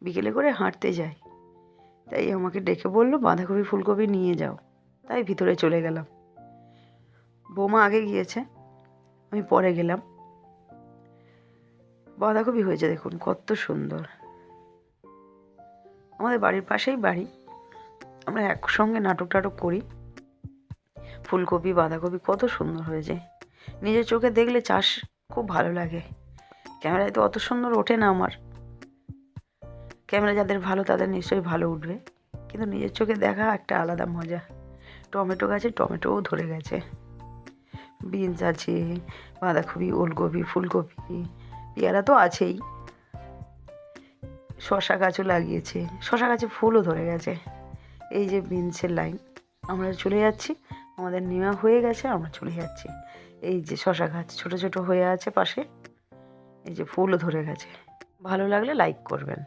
বিকেলে করে হাঁটতে যাই, তাই আমাকে ডেকে বললো বাঁধাকপি ফুলকপি নিয়ে যাও। তাই ভিতরে চলে গেলাম। বৌমা আগে গিয়েছে, আমি পরে গেলাম। বাঁধাকপি হয়েছে দেখুন কত সুন্দর। আমাদের বাড়ির পাশেই বাড়ি, আমরা একসঙ্গে নাটক টাটক করি। ফুলকপি বাঁধাকপি কত সুন্দর হয়েছে, নিজের চোখে দেখলে চাষ খুব ভালো লাগে। ক্যামেরায় তো অত সুন্দর ওঠে না আমার, ক্যামেরা যাদের ভালো তাদের নিশ্চয়ই ভালো উঠবে, কিন্তু নিজের চোখে দেখা একটা আলাদা মজা। টমেটো গাছে টমেটোও ধরে গেছে, বিনস আছে, বাঁধাকপি, ওলকপি, ফুলকপি, পেয়ারা তো আছেই, শশা গাছও লাগিয়েছে, শশা গাছে ফুলও ধরে গেছে। এই যে বিনসের লাইন, আমরা চলে যাচ্ছি, আমাদের নেওয়া হয়ে গেছে, আমরা চলে যাচ্ছি। এই যে শশা গাছ ছোট ছোট হয়ে আছে পাশে, এই যে ফুলও ধরে গেছে। ভালো লাগলে লাইক করবেন।